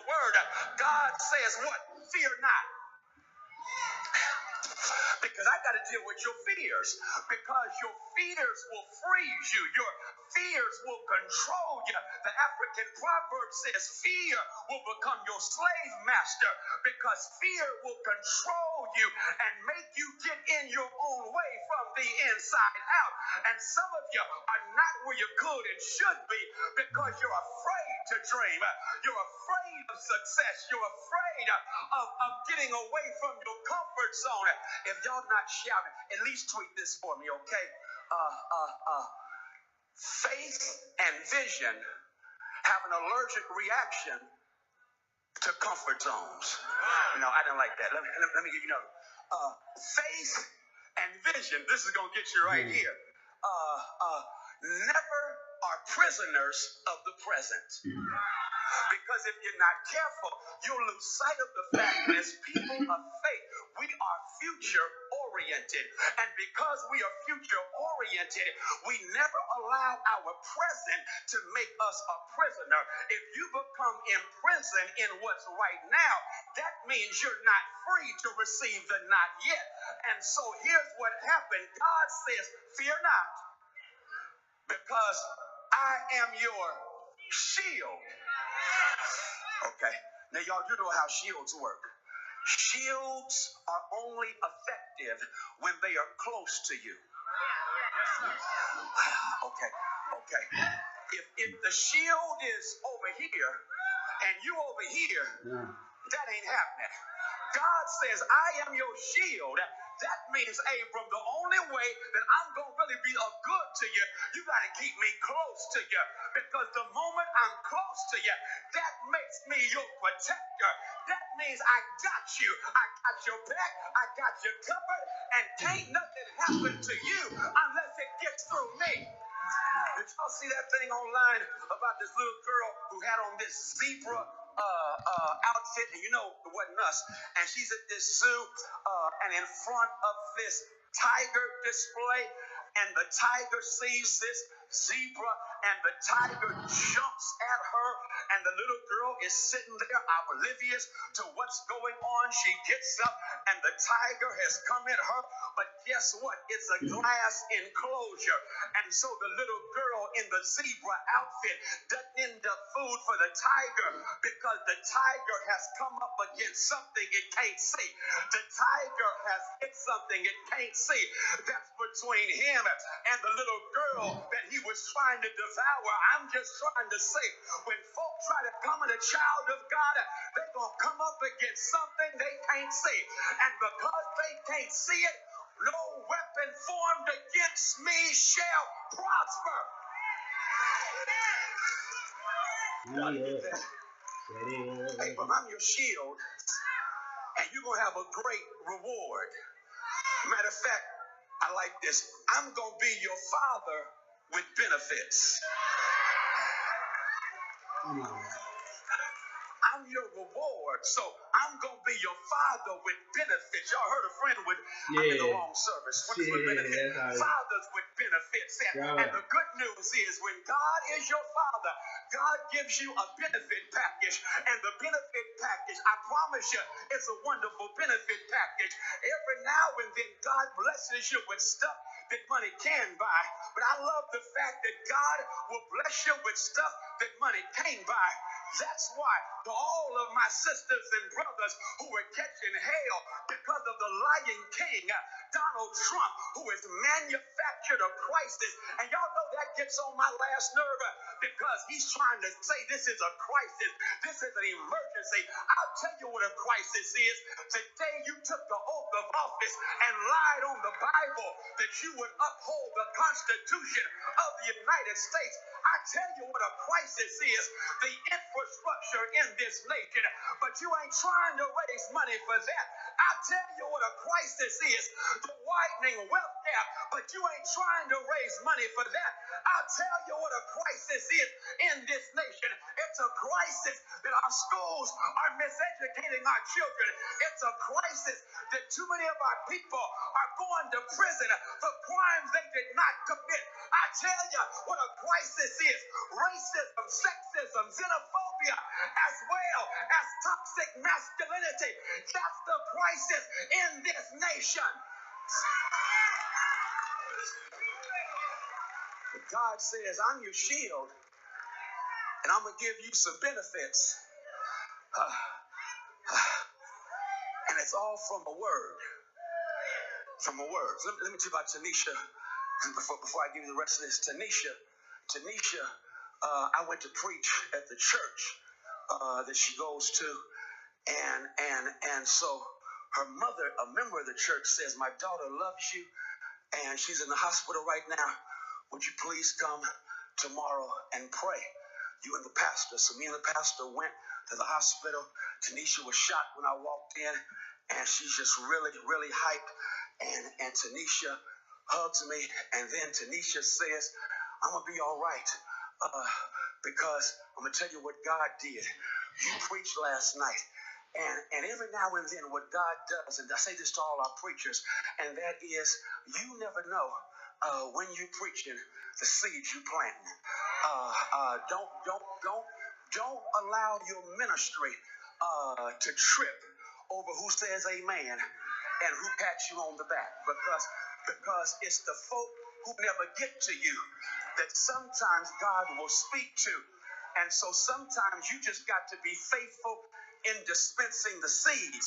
word, God says what? Fear not. Because I got to deal with your fears. Because your fears will freeze you. Your fears will control you. The African proverb says fear will become your slave master. Because fear will control you and make you get in your own way from the inside out. And some of you are not where you could and should be because you're afraid to dream. You're afraid of success. You're afraid of getting away from your comfort zone. If y'all not shouting, at least tweet this for me, okay? Faith and vision have an allergic reaction to comfort zones. No, I don't like that. Let me give you another. Faith and vision, this is going to get you right here. Never are prisoners of the present. Because if you're not careful, you'll lose sight of the fact that as people of faith, we are future oriented. And because we are future oriented, we never allow our present to make us a prisoner. If you become imprisoned in what's right now, that means you're not free to receive the not yet. And so here's what happened. God says, fear not, because I am your shield. Okay, now y'all do know how shields work. Shields are only effective when they are close to you. Okay. If the shield is over here and you over here, that ain't happening. God says, I am your shield. That means, Abram, the only way that I'm going to really be of good to you, you got to keep me close to you. Because the moment I'm close to you, that makes me your protector. That means I got you. I got your back. I got you covered. And can't nothing happen to you unless it gets through me. Did y'all see that thing online about this little girl who had on this zebra outfit, and you know it wasn't us, and she's at this zoo and in front of this tiger display, and the tiger sees this zebra and the tiger jumps at her, and the little girl is sitting there oblivious to what's going on. She gets up and the tiger has come at her, but guess what? It's a glass enclosure, and so the little girl in the zebra outfit doesn't end up food for the tiger because the tiger has come up against something it can't see. The tiger has hit something it can't see. That's between him and the little girl that he was trying to devour. I'm just trying to say, when folk try to come at a child of God, they're going to come up against something they can't see. And because they can't see it, no weapon formed against me shall prosper. Abram, I'm your shield, and you're going to have a great reward. Matter of fact, I like this. I'm going to be your father with benefits. I'm your reward, so I'm going to be your father with benefits. Y'all heard a friend with, I'm in the wrong service. Friends with benefits. Fathers with benefits. And the good news is when God is your father, God gives you a benefit package. And the benefit package, I promise you, it's a wonderful benefit package. Every now and then, God blesses you with stuff that money can buy. But I love the fact that God will bless you with stuff that money can't buy. That's why to all of my sisters and brothers who are catching hell because of the lying king, Donald Trump, who has manufactured a crisis. And y'all know that gets on my last nerve because he's trying to say this is a crisis. This is an emergency. I'll tell you what a crisis is. The day you took the oath of office and lied on the Bible that you would uphold the Constitution of the United States. I tell you what a crisis is. The infrastructure in this nation, but you ain't trying to raise money for that. I tell you what a crisis is. The widening wealth gap, but you ain't trying to raise money for that. I'll tell you what a crisis is in this nation. If It's a crisis that our schools are miseducating our children. It's a crisis that too many of our people are going to prison for crimes they did not commit. I tell you what a crisis is. Racism, sexism, xenophobia, as well as toxic masculinity. That's the crisis in this nation. But God says, I'm your shield, and I'm going to give you some benefits. And it's all from a word. From a word. Let me tell you about Tanisha before I give you the rest of this. Tanisha, I went to preach at the church that she goes to, and so her mother, a member of the church, says, my daughter loves you, and she's in the hospital right now. Would you please come tomorrow and pray? You and the pastor. So me and the pastor went to the hospital. Tanisha was shot when I walked in, and she's just really, really hyped. And Tanisha hugs me, and then Tanisha says, I'm going to be all right because I'm going to tell you what God did. You preached last night. And every now and then what God does, and I say this to all our preachers, and that is, you never know when you're preaching the seeds you plant. Don't allow your ministry to trip over who says amen and who pats you on the back, because it's the folk who never get to you that sometimes God will speak to. And so sometimes you just got to be faithful in dispensing the seeds,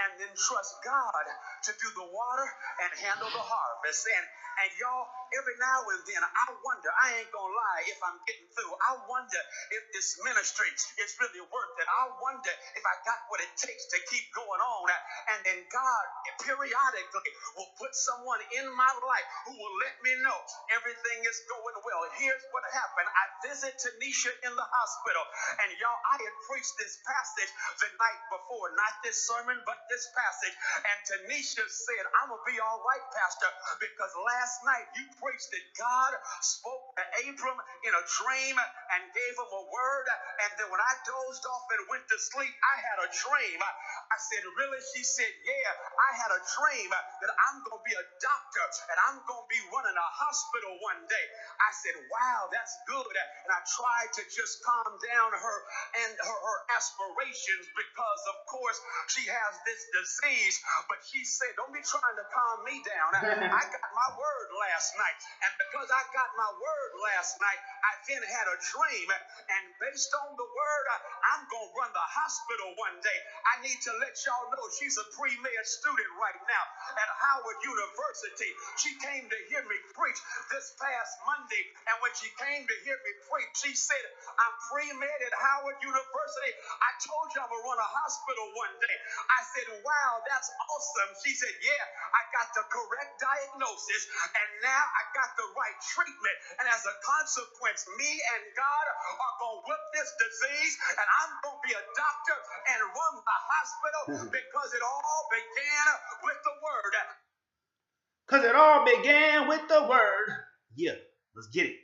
and then trust God to do the water and handle the harvest. And y'all, every now and then, I wonder, I ain't gonna lie, if I'm getting through, I wonder if this ministry is really worth it. I wonder if I got what it takes to keep going on. And then God periodically will put someone in my life who will let me know everything is going well. Here's what happened. I visit Tanisha in the hospital, and y'all, I had preached this passage the night before, not this sermon, but this passage. And Tanisha said, I'm going to be all right, Pastor, because last night you preached that God spoke to Abram in a dream and gave him a word. And then when I dozed off and went to sleep, I had a dream. I said, really? She said, yeah, I had a dream that I'm going to be a doctor and I'm going to be running a hospital one day. I said, wow, that's good. And I tried to just calm down her and her aspirations, because of course she has this disease. But she said, don't be trying to calm me down. I got my word last night, and because I got my word last night, I then had a dream, and based on the word, I'm going to run the hospital one day. I need to let y'all know she's a pre-med student right now at Howard University. She came to hear me preach this past Monday, and when she came to hear me preach, she said, I'm pre-med at Howard University. I told you I'm going to run a hospital one day. I said, wow, that's awesome. She said, yeah, I got the correct diagnosis, and now I got the right treatment. And as a consequence, me and God are going to whip this disease, and I'm going to be a doctor and run the hospital, because it all began with the word. Because it all began with the word. Yeah, let's get it.